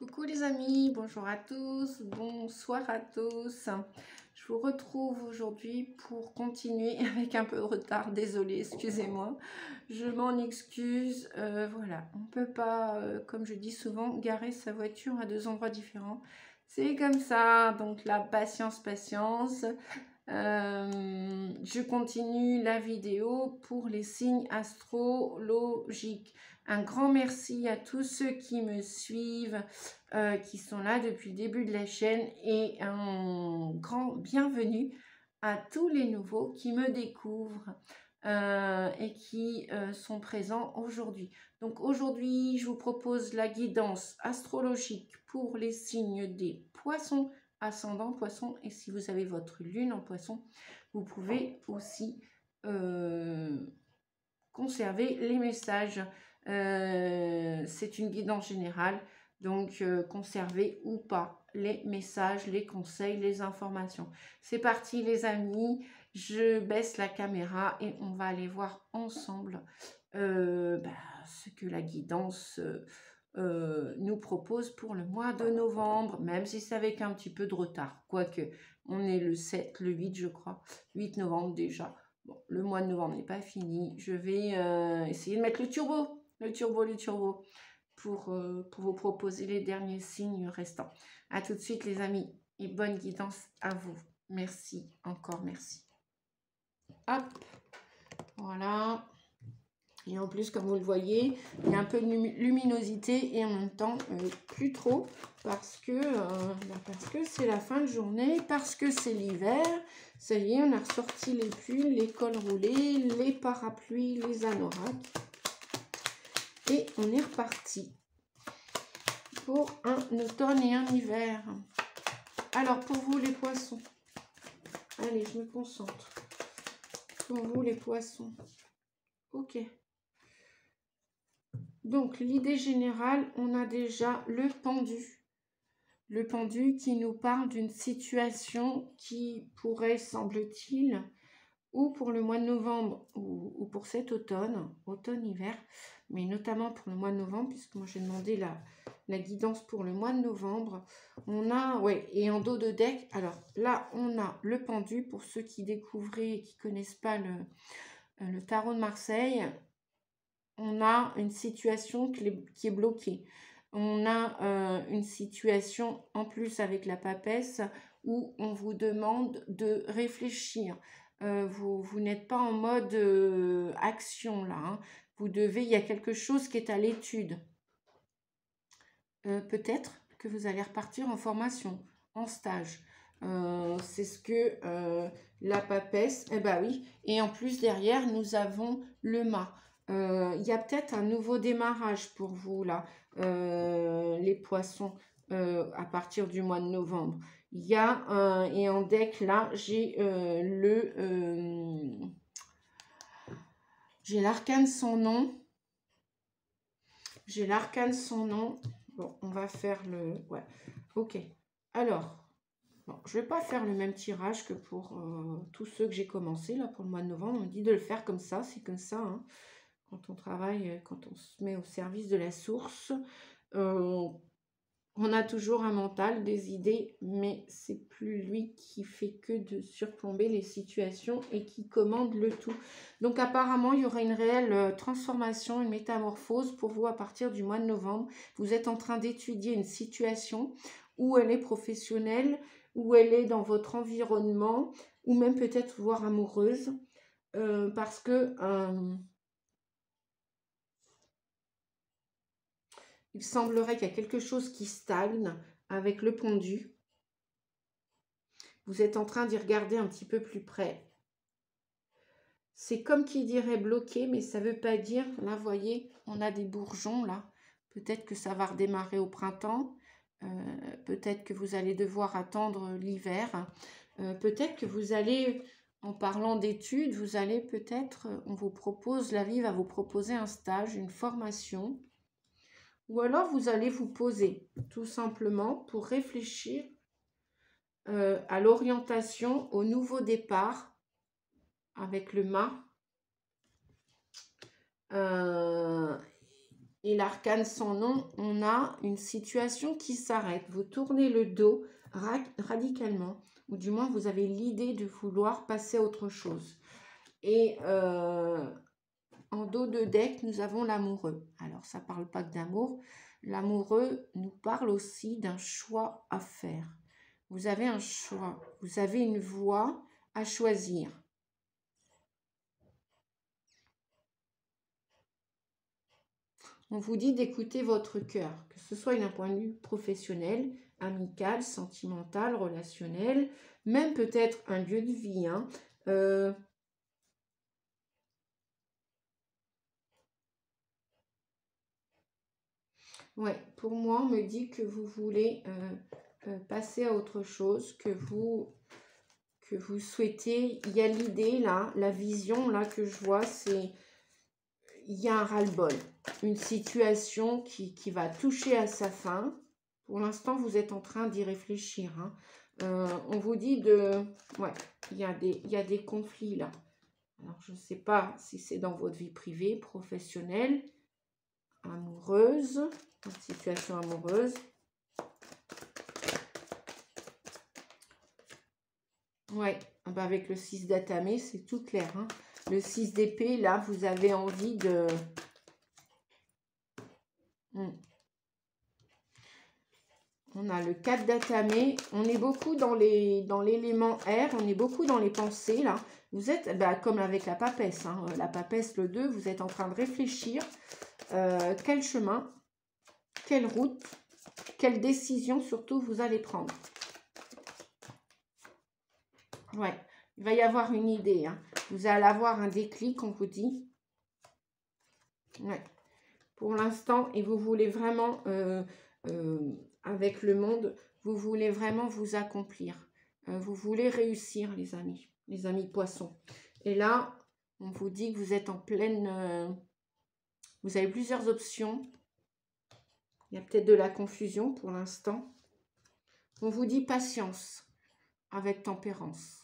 Coucou les amis, bonjour à tous, bonsoir à tous. Je vous retrouve aujourd'hui pour continuer avec un peu de retard, désolée, excusez-moi. Je m'en excuse, voilà, on ne peut pas, comme je dis souvent, garer sa voiture à deux endroits différents. C'est comme ça, donc la patience. Je continue la vidéo pour les signes astrologiques. Un grand merci à tous ceux qui me suivent, qui sont là depuis le début de la chaîne, et un grand bienvenue à tous les nouveaux qui me découvrent et qui sont présents aujourd'hui. Donc aujourd'hui, je vous propose la guidance astrologique pour les signes des poissons, ascendant poisson, et si vous avez votre lune en poisson, vous pouvez aussi conserver les messages. C'est une guidance générale, donc conservez ou pas les messages, les conseils, les informations. C'est parti les amis, je baisse la caméra et on va aller voir ensemble ce que la guidance nous propose pour le mois de novembre, même si c'est avec un petit peu de retard, quoique on est le 7, le 8 je crois, 8 novembre déjà. Bon, le mois de novembre n'est pas fini, je vais essayer de mettre le turbo pour vous proposer les derniers signes restants. À tout de suite les amis et bonne guidance à vous. Merci, encore merci. Hop, voilà. Et en plus, comme vous le voyez, il y a un peu de luminosité et en même temps, plus trop parce que c'est la fin de journée, parce que c'est l'hiver. Ça y est, on a ressorti les pulls, les cols roulés, les parapluies, les anoraks. Et on est reparti pour un automne et un hiver. Alors, pour vous les poissons, allez, je me concentre. Pour vous les poissons, ok. Donc, l'idée générale, on a déjà le pendu. Le pendu qui nous parle d'une situation qui pourrait, semble-t-il, ou pour le mois de novembre, ou pour cet automne-hiver, mais notamment pour le mois de novembre, puisque moi j'ai demandé la guidance pour le mois de novembre. On a, ouais, et en dos de deck, alors là, on a le pendu, pour ceux qui découvrent et qui ne connaissent pas le tarot de Marseille. On a une situation qui est bloquée. On a une situation en plus avec la papesse où on vous demande de réfléchir. Vous n'êtes pas en mode action là. Hein. Vous devez, il y a quelque chose qui est à l'étude. Peut-être que vous allez repartir en formation, en stage. C'est ce que la papesse, eh ben oui. Et en plus derrière, nous avons le mât. Il y a peut-être un nouveau démarrage pour vous là, les poissons, à partir du mois de novembre. Il y a, et en deck là, j'ai j'ai l'arcane sans nom. J'ai l'arcane sans nom. Bon, on va faire le... Ouais, ok. Alors, bon, je ne vais pas faire le même tirage que pour tous ceux que j'ai commencé là pour le mois de novembre. On me dit de le faire comme ça, c'est comme ça. Hein. Quand on travaille, quand on se met au service de la source, on a toujours un mental, des idées, mais c'est plus lui qui fait que de surplomber les situations et qui commande le tout. Donc apparemment, il y aura une réelle transformation, une métamorphose pour vous à partir du mois de novembre. Vous êtes en train d'étudier une situation où elle est professionnelle, où elle est dans votre environnement, ou même peut-être voire amoureuse, parce que... il semblerait qu'il y a quelque chose qui stagne avec le pendu. Vous êtes en train d'y regarder un petit peu plus près. C'est comme qui dirait bloqué, mais ça ne veut pas dire... Là, vous voyez, on a des bourgeons, là. Peut-être que ça va redémarrer au printemps. Peut-être que vous allez devoir attendre l'hiver. Peut-être que vous allez, en parlant d'études, vous allez peut-être... On vous propose, la vie va vous proposer un stage, une formation. Ou alors, vous allez vous poser, tout simplement, pour réfléchir à l'orientation, au nouveau départ, avec le mât. et l'arcane sans nom, on a une situation qui s'arrête. Vous tournez le dos radicalement, ou du moins vous avez l'idée de vouloir passer à autre chose. Et en dos de deck, nous avons l'amoureux. Alors, ça ne parle pas que d'amour. L'amoureux nous parle aussi d'un choix à faire. Vous avez un choix, vous avez une voie à choisir. On vous dit d'écouter votre cœur, que ce soit d'un point de vue professionnel, amical, sentimental, relationnel, même peut-être un lieu de vie. Hein. Ouais, pour moi, on me dit que vous voulez passer à autre chose, que vous souhaitez. Il y a l'idée là, la vision là que je vois, c'est il y a un ras-le-bol, une situation qui va toucher à sa fin. Pour l'instant, vous êtes en train d'y réfléchir. Hein. On vous dit de... Ouais, il y a des conflits là. Alors, je ne sais pas si c'est dans votre vie privée, professionnelle, amoureuse, une situation amoureuse. Ouais, avec le 6 d'atamé, c'est tout clair. Hein. Le 6 d'épée, là, vous avez envie de... On a le 4 d'atamé. On est beaucoup dans l'élément air. On est beaucoup dans les pensées, là. Vous êtes, comme avec la papesse. Hein. La papesse, le 2, vous êtes en train de réfléchir. Quel chemin, quelle route, quelle décision, surtout, vous allez prendre. Ouais, il va y avoir une idée. Hein. Vous allez avoir un déclic, on vous dit. Ouais. Pour l'instant, et vous voulez vraiment, avec le monde, vous voulez vraiment vous accomplir. Vous voulez réussir, les amis poissons. Et là, on vous dit que vous êtes en pleine... vous avez plusieurs options. Il y a peut-être de la confusion pour l'instant. On vous dit patience avec tempérance.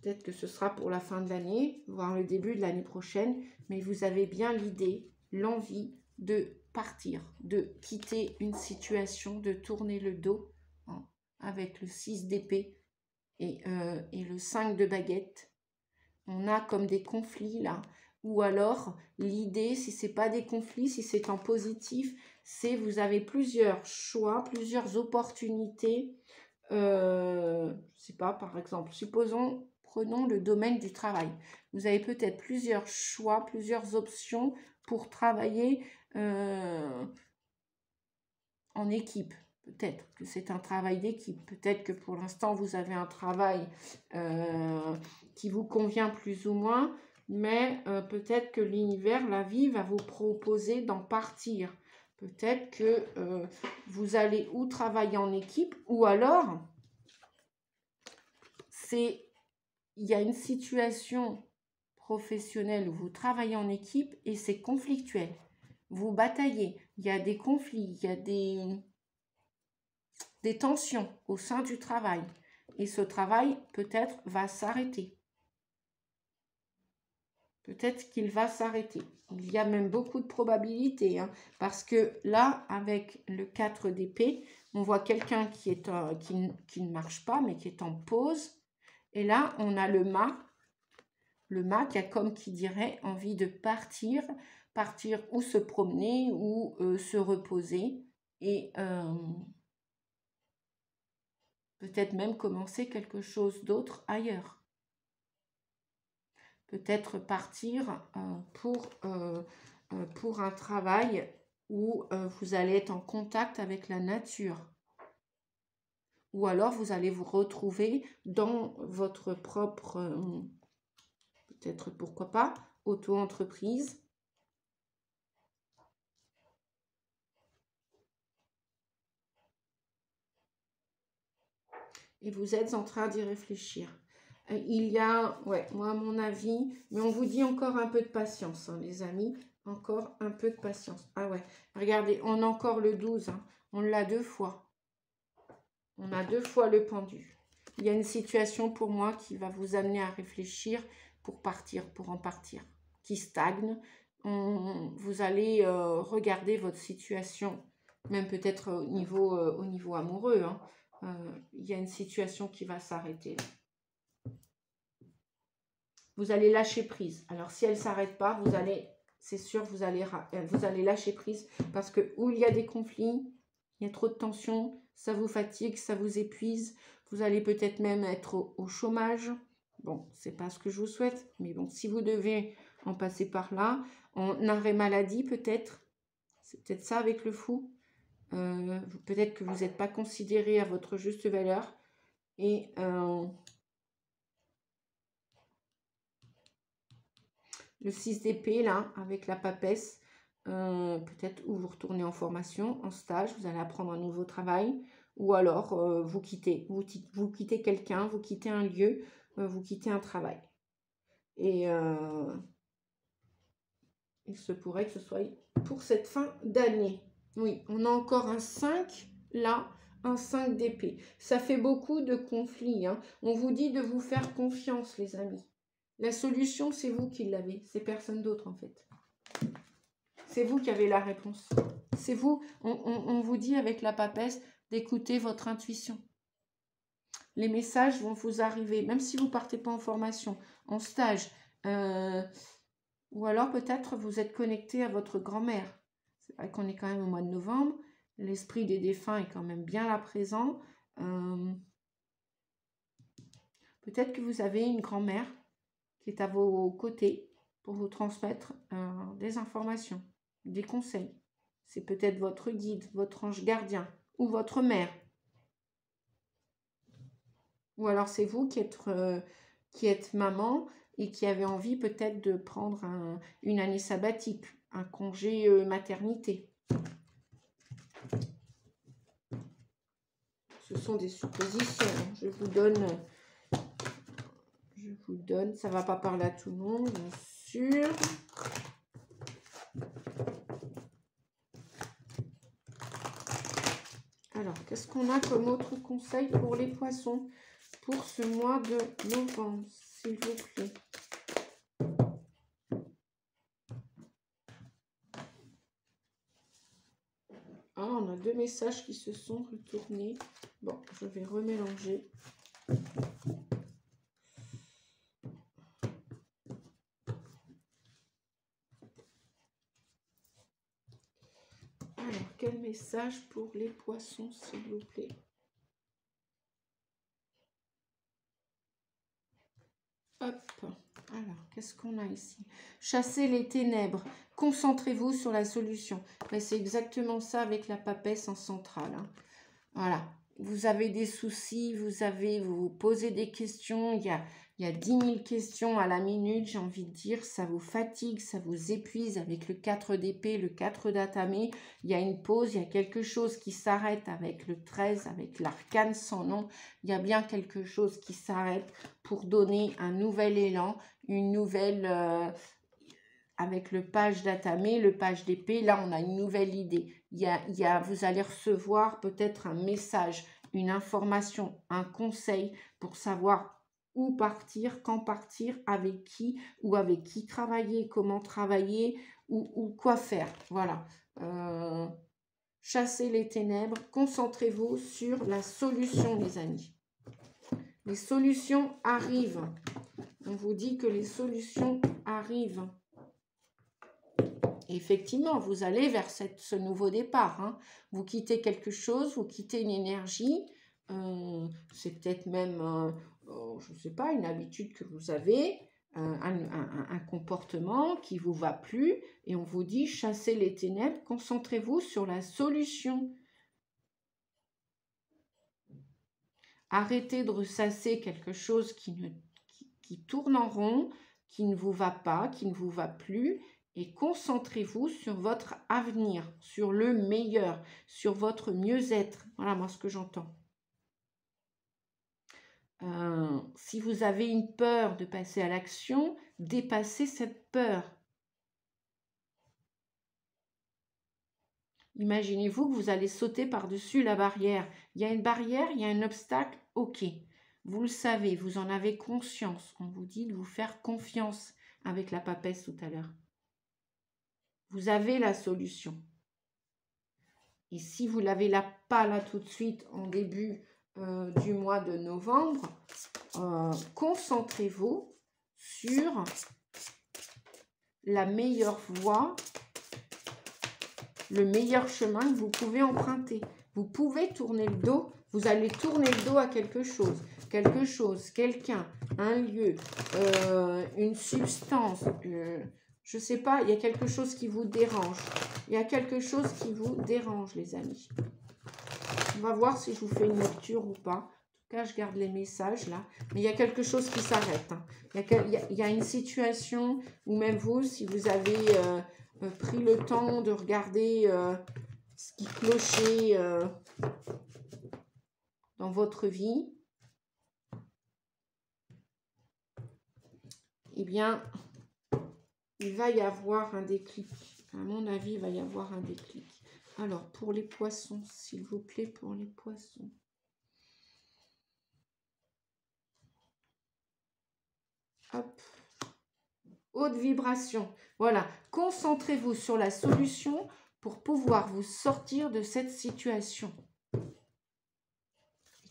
Peut-être que ce sera pour la fin de l'année, voire le début de l'année prochaine, mais vous avez bien l'idée, l'envie de partir, de quitter une situation, de tourner le dos, hein, avec le 6 d'épée et le 5 de baguette. On a comme des conflits là, ou alors l'idée, si ce n'est pas des conflits, si c'est en positif, c'est vous avez plusieurs choix, plusieurs opportunités. Je ne sais pas, par exemple, prenons le domaine du travail. Vous avez peut-être plusieurs choix, plusieurs options pour travailler en équipe. Peut-être que c'est un travail d'équipe. Peut-être que pour l'instant, vous avez un travail qui vous convient plus ou moins, mais peut-être que l'univers, la vie, va vous proposer d'en partir. Peut-être que vous allez ou travailler en équipe, ou alors, il y a une situation professionnelle où vous travaillez en équipe et c'est conflictuel. Vous bataillez, il y a des conflits, il y a des tensions au sein du travail. Et ce travail, peut-être, va s'arrêter. Peut-être qu'il va s'arrêter. Il y a même beaucoup de probabilités. Hein, parce que là, avec le 4 d'épée, on voit quelqu'un qui ne marche pas, mais qui est en pause. Et là, on a le mât. Le mât qui a, comme qui dirait, envie de partir ou se promener ou se reposer. Et peut-être même commencer quelque chose d'autre ailleurs. Peut-être partir pour un travail où vous allez être en contact avec la nature. Ou alors vous allez vous retrouver dans votre propre, peut-être pourquoi pas, auto-entreprise. Et vous êtes en train d'y réfléchir. Il y a, ouais, moi à mon avis, mais on vous dit encore un peu de patience, hein, les amis. Encore un peu de patience. Ah ouais, regardez, on a encore le 12, hein. On l'a 2 fois. On a 2 fois le pendu. Il y a une situation pour moi qui va vous amener à réfléchir pour partir, pour en partir, qui stagne. Vous allez regarder votre situation, même peut-être au niveau amoureux. Hein. Il y a une situation qui va s'arrêter. Vous allez lâcher prise. Alors, si elle ne s'arrête pas, vous allez, c'est sûr, vous allez lâcher prise parce que où il y a des conflits, il y a trop de tensions, ça vous fatigue, ça vous épuise. Vous allez peut-être même être au chômage. Bon, c'est pas ce que je vous souhaite, mais bon, si vous devez en passer par là, en arrêt maladie peut-être, c'est peut-être ça avec le fou. Peut-être que vous n'êtes pas considéré à votre juste valeur et le 6 d'épée là avec la papesse, peut-être où vous retournez en formation, en stage, vous allez apprendre un nouveau travail, ou alors vous quittez quelqu'un, vous quittez un lieu, vous quittez un travail. Et il se pourrait que ce soit pour cette fin d'année. Oui, on a encore un 5 là, un 5 d'épée. Ça fait beaucoup de conflits. Hein. On vous dit de vous faire confiance, les amis. La solution, c'est vous qui l'avez. C'est personne d'autre, en fait. C'est vous qui avez la réponse. C'est vous. On vous dit avec la papesse d'écouter votre intuition. Les messages vont vous arriver, même si vous ne partez pas en formation, en stage. Ou alors peut-être vous êtes connecté à votre grand-mère. C'est vrai qu'on est quand même au mois de novembre. L'esprit des défunts est quand même bien là présent. Peut-être que vous avez une grand-mère qui est à vos côtés pour vous transmettre des informations, des conseils. C'est peut-être votre guide, votre ange gardien ou votre mère. Ou alors c'est vous qui êtes maman et qui avez envie peut-être de prendre une année sabbatique, un congé maternité. Ce sont des suppositions. Je vous donne, ça ne va pas parler à tout le monde, bien sûr. Alors, qu'est-ce qu'on a comme autre conseil pour les poissons pour ce mois de novembre, s'il vous plaît? Ah, on a deux messages qui se sont retournés. Bon, je vais remélanger. Alors, quel message pour les poissons, s'il vous plaît? Hop. Alors, qu'est-ce qu'on a ici? Chassez les ténèbres. Concentrez-vous sur la solution. C'est exactement ça avec la papesse en centrale. Hein. Voilà. Vous avez des soucis, vous vous posez des questions. Il y a 10 000 questions à la minute, j'ai envie de dire. Ça vous fatigue, ça vous épuise avec le 4 d'épée, le 4 d'atamé. Il y a une pause, il y a quelque chose qui s'arrête avec le 13, avec l'arcane sans nom. Il y a bien quelque chose qui s'arrête pour donner un nouvel élan, une nouvelle... avec le page d'atamé, le page d'épée, là on a une nouvelle idée. Vous allez recevoir peut-être un message, une information, un conseil pour savoir où partir, quand partir, avec qui travailler, comment travailler ou quoi faire. Voilà. Chassez les ténèbres, concentrez-vous sur la solution, les amis. Les solutions arrivent. On vous dit que les solutions arrivent. Effectivement, vous allez vers ce nouveau départ. Hein. Vous quittez quelque chose, vous quittez une énergie. C'est peut-être même, je ne sais pas, une habitude que vous avez, un comportement qui ne vous va plus. Et on vous dit, chassez les ténèbres, concentrez-vous sur la solution. Arrêtez de ressasser quelque chose qui tourne en rond, qui ne vous va pas, qui ne vous va plus. Et concentrez-vous sur votre avenir, sur le meilleur, sur votre mieux-être. Voilà, moi, ce que j'entends. Si vous avez une peur de passer à l'action, dépassez cette peur. Imaginez-vous que vous allez sauter par-dessus la barrière. Il y a une barrière, il y a un obstacle, ok. Vous le savez, vous en avez conscience. On vous dit de vous faire confiance avec la papesse tout à l'heure. Vous avez la solution. Et si vous ne l'avez pas là tout de suite en début du mois de novembre, concentrez-vous sur la meilleure voie, le meilleur chemin que vous pouvez emprunter. Vous pouvez tourner le dos, vous allez tourner le dos à quelque chose, quelqu'un, un lieu, une substance, je ne sais pas, il y a quelque chose qui vous dérange. Il y a quelque chose qui vous dérange, les amis. On va voir si je vous fais une lecture ou pas. En tout cas, je garde les messages là. Mais il y a quelque chose qui s'arrête. Hein. Il y a une situation où même vous, si vous avez pris le temps de regarder ce qui clochait dans votre vie, eh bien, il va y avoir un déclic. À mon avis, il va y avoir un déclic. Alors, pour les poissons, s'il vous plaît, pour les poissons. Hop. Haute vibration. Voilà. Concentrez-vous sur la solution pour pouvoir vous sortir de cette situation.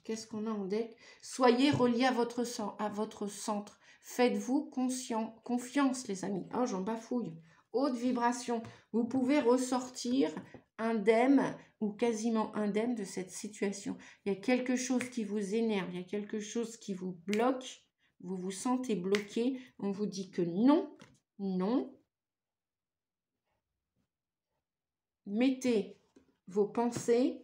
Qu'est-ce qu'on a en deck? Soyez reliés à votre centre. Faites-vous confiance, les amis. Oh, j'en bafouille. Haute vibration. Vous pouvez ressortir indemne ou quasiment indemne de cette situation. Il y a quelque chose qui vous énerve, il y a quelque chose qui vous bloque. Vous vous sentez bloqué. On vous dit que non, non. Mettez vos pensées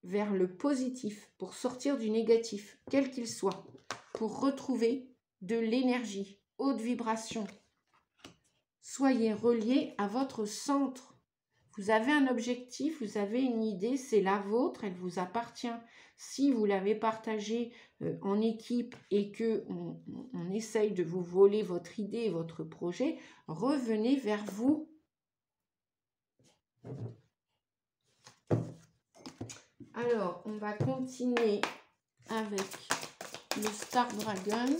vers le positif pour sortir du négatif, quel qu'il soit, pour retrouver de l'énergie, haute vibration. Soyez reliés à votre centre. Vous avez un objectif, vous avez une idée, c'est la vôtre, elle vous appartient. Si vous l'avez partagée en équipe et que on essaye de vous voler votre idée, votre projet, revenez vers vous. Alors, on va continuer avec le Star Dragons.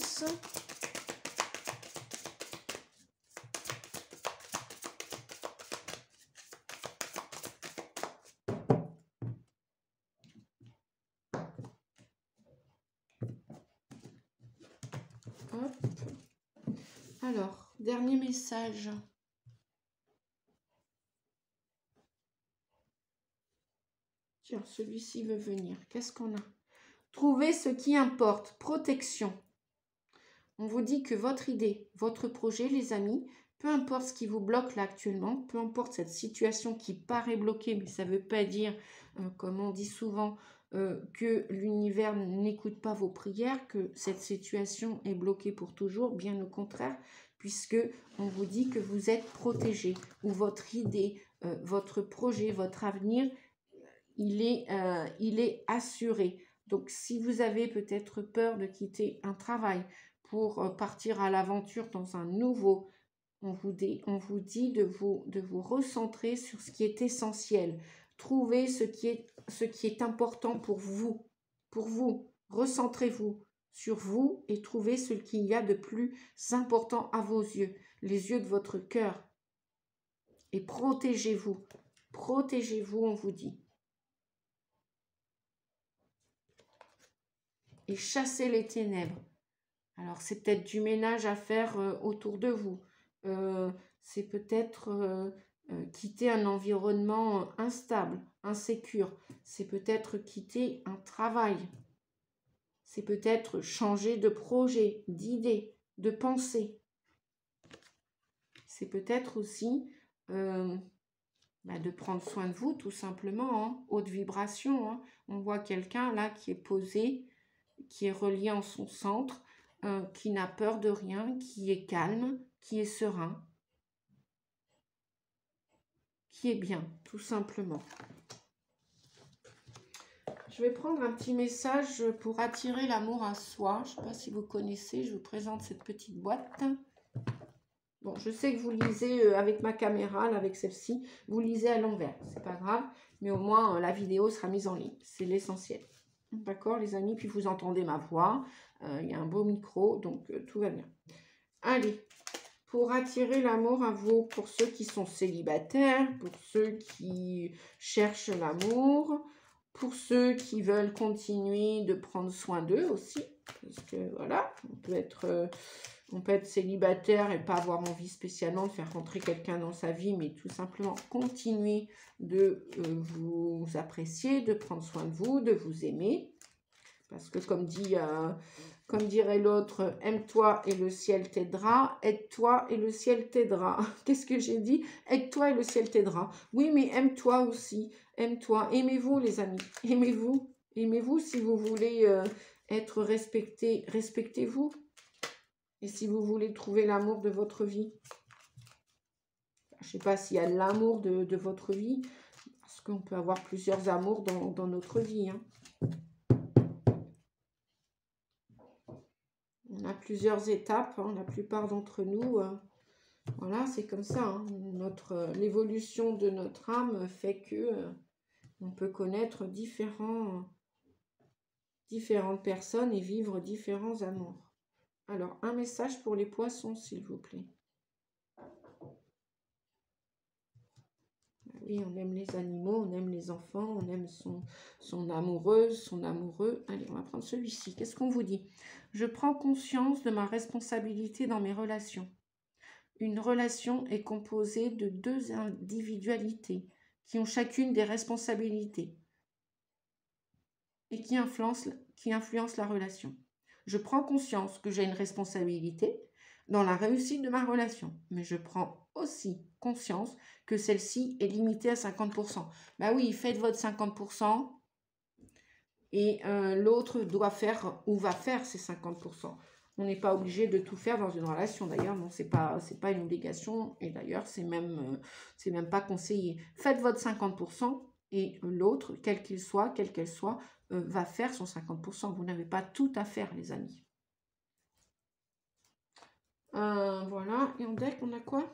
Hop. Alors, dernier message. Tiens, celui-ci veut venir. Qu'est-ce qu'on a? Trouvez ce qui importe. Protection. On vous dit que votre idée, votre projet, les amis, peu importe ce qui vous bloque là actuellement, peu importe cette situation qui paraît bloquée, mais ça ne veut pas dire, comme on dit souvent, que l'univers n'écoute pas vos prières, que cette situation est bloquée pour toujours, bien au contraire, puisque on vous dit que vous êtes protégé, ou votre idée, votre projet, votre avenir, il est assuré. Donc, si vous avez peut-être peur de quitter un travail pour partir à l'aventure dans un nouveau, on vous dit de vous recentrer sur ce qui est essentiel. Trouvez ce qui est important pour vous. Recentrez-vous sur vous et trouvez ce qu'il y a de plus important à vos yeux, les yeux de votre cœur. Et protégez-vous. Protégez-vous, on vous dit. Et chassez les ténèbres. Alors, c'est peut-être du ménage à faire autour de vous. C'est peut-être quitter un environnement instable, insécure. C'est peut-être quitter un travail. C'est peut-être changer de projet, d'idée, de pensée. C'est peut-être aussi de prendre soin de vous, tout simplement. Hein, haute vibration. Hein. On voit quelqu'un là qui est posé, qui est relié en son centre, qui n'a peur de rien, qui est calme, qui est serein, qui est bien, tout simplement. Je vais prendre un petit message pour attirer l'amour à soi. Je ne sais pas si vous connaissez, je vous présente cette petite boîte. Bon, je sais que vous lisez avec ma caméra, là, avec celle-ci, vous lisez à l'envers, c'est pas grave, mais au moins la vidéo sera mise en ligne, c'est l'essentiel. D'accord, les amis? Puis vous entendez ma voix. Il y a un beau micro, donc tout va bien. Allez, pour attirer l'amour à vous, pour ceux qui sont célibataires, pour ceux qui cherchent l'amour, pour ceux qui veulent continuer de prendre soin d'eux aussi, parce que voilà, on peut être célibataire et pas avoir envie spécialement de faire rentrer quelqu'un dans sa vie, mais tout simplement continuer de vous apprécier, de prendre soin de vous, de vous aimer. Parce que comme dirait l'autre, aime-toi et le ciel t'aidera, aide-toi et le ciel t'aidera. Qu'est-ce que j'ai dit? Aide-toi et le ciel t'aidera. Oui, mais aime-toi aussi, aime-toi. Aimez-vous les amis, aimez-vous. Aimez-vous si vous voulez être respecté, respectez-vous. Et si vous voulez trouver l'amour de votre vie, je ne sais pas s'il y a l'amour de votre vie, parce qu'on peut avoir plusieurs amours dans notre vie. Hein. On a plusieurs étapes, hein, la plupart d'entre nous, voilà, c'est comme ça. Hein. L'évolution de notre âme fait que on peut connaître différentes personnes et vivre différents amours. Alors, un message pour les poissons, s'il vous plaît. Oui, on aime les animaux, on aime les enfants, on aime son amoureuse, son amoureux. Allez, on va prendre celui-ci. Qu'est-ce qu'on vous dit? Je prends conscience de ma responsabilité dans mes relations. Une relation est composée de deux individualités qui ont chacune des responsabilités et qui influencent la relation. Je prends conscience que j'ai une responsabilité dans la réussite de ma relation, mais je prends aussi conscience que celle-ci est limitée à 50%. Bah oui, faites votre 50% et l'autre doit faire ou va faire ses 50%. On n'est pas obligé de tout faire dans une relation. D'ailleurs, non, c'est pas une obligation. Et d'ailleurs, c'est même pas conseillé. Faites votre 50% et l'autre, quel qu'il soit, quelle qu'elle soit, va faire son 50%. Vous n'avez pas tout à faire, les amis. Voilà. Et en deck, on a quoi?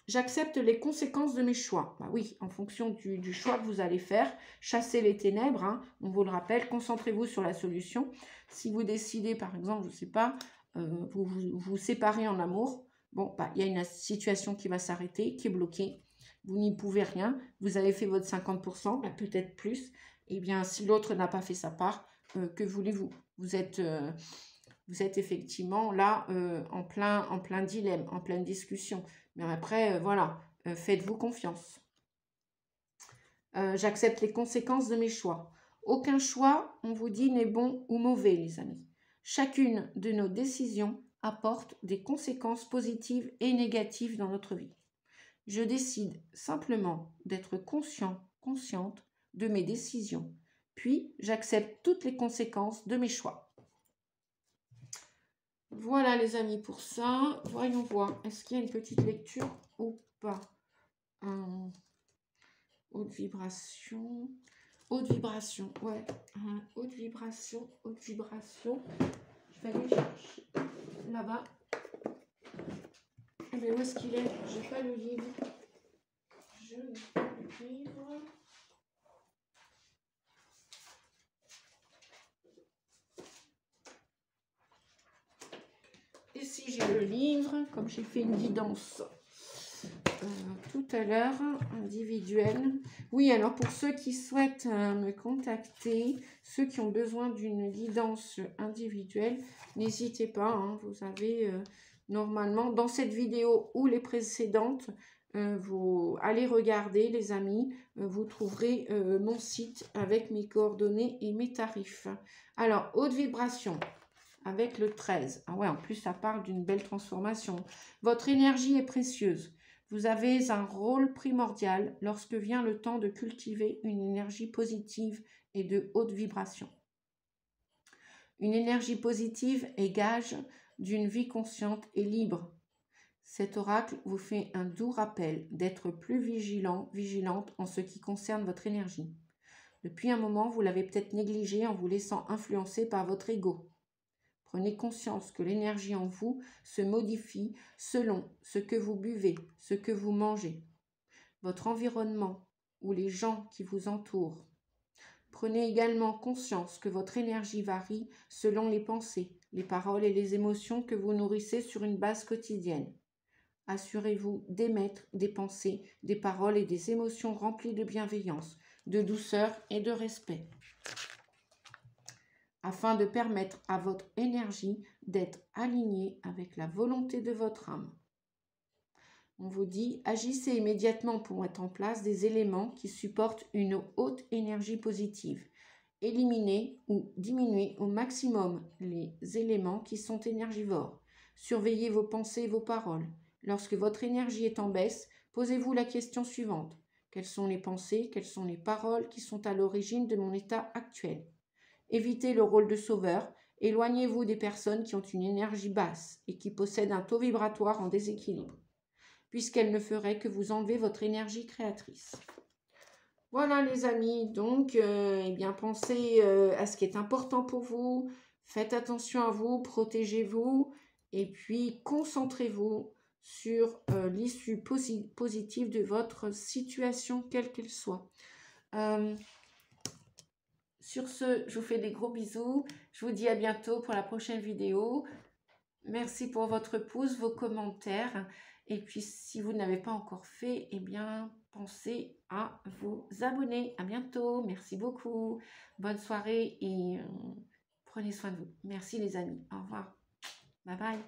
J'accepte les conséquences de mes choix. Bah oui, en fonction du choix que vous allez faire, chassez les ténèbres, hein, on vous le rappelle, concentrez-vous sur la solution. Si vous décidez, par exemple, je ne sais pas, vous séparez en amour, bon, bah, il y a une situation qui va s'arrêter, qui est bloquée, vous n'y pouvez rien, vous avez fait votre 50%, bah, peut-être plus, et bien si l'autre n'a pas fait sa part, que voulez-vous? Vous êtes effectivement là en plein dilemme, en pleine discussion. Mais après, voilà, faites-vous confiance. J'accepte les conséquences de mes choix. Aucun choix, on vous dit, n'est bon ou mauvais, les amis. Chacune de nos décisions apporte des conséquences positives et négatives dans notre vie. Je décide simplement d'être consciente de mes décisions. Puis, j'accepte toutes les conséquences de mes choix. Voilà les amis pour ça. Voyons voir. Est-ce qu'il y a une petite lecture ou pas? Haute vibration. Haute vibration, ouais. Haute vibration, haute vibration. Je vais aller chercher là-bas. Mais où est-ce qu'il est? J'ai pas le livre. Je n'ai pas le livre. Et si j'ai le livre, comme j'ai fait une guidance tout à l'heure, individuelle. Oui, alors pour ceux qui souhaitent me contacter, ceux qui ont besoin d'une guidance individuelle, n'hésitez pas, hein, vous avez normalement dans cette vidéo ou les précédentes, vous allez regarder les amis, vous trouverez mon site avec mes coordonnées et mes tarifs. Alors, haute vibration. Avec le 13. Ah ouais, en plus, ça parle d'une belle transformation. Votre énergie est précieuse. Vous avez un rôle primordial lorsque vient le temps de cultiver une énergie positive et de haute vibration. Une énergie positive est gage d'une vie consciente et libre. Cet oracle vous fait un doux rappel d'être plus vigilante en ce qui concerne votre énergie. Depuis un moment, vous l'avez peut-être négligée en vous laissant influencer par votre ego. Prenez conscience que l'énergie en vous se modifie selon ce que vous buvez, ce que vous mangez, votre environnement ou les gens qui vous entourent. Prenez également conscience que votre énergie varie selon les pensées, les paroles et les émotions que vous nourrissez sur une base quotidienne. Assurez-vous d'émettre des pensées, des paroles et des émotions remplies de bienveillance, de douceur et de respect, afin de permettre à votre énergie d'être alignée avec la volonté de votre âme. On vous dit, agissez immédiatement pour mettre en place des éléments qui supportent une haute énergie positive. Éliminez ou diminuez au maximum les éléments qui sont énergivores. Surveillez vos pensées et vos paroles. Lorsque votre énergie est en baisse, posez-vous la question suivante. Quelles sont les pensées, quelles sont les paroles qui sont à l'origine de mon état actuel? Évitez le rôle de sauveur. Éloignez-vous des personnes qui ont une énergie basse et qui possèdent un taux vibratoire en déséquilibre, puisqu'elles ne feraient que vous enlever votre énergie créatrice. Voilà les amis, donc eh bien, pensez à ce qui est important pour vous, faites attention à vous, protégez-vous et puis concentrez-vous sur l'issue positive de votre situation, quelle qu'elle soit. Sur ce, je vous fais des gros bisous, je vous dis à bientôt pour la prochaine vidéo. Merci pour votre pouce, vos commentaires. Et puis, si vous n'avez pas encore fait, eh bien, pensez à vous abonner. À bientôt. Merci beaucoup. Bonne soirée et prenez soin de vous. Merci les amis. Au revoir. Bye bye.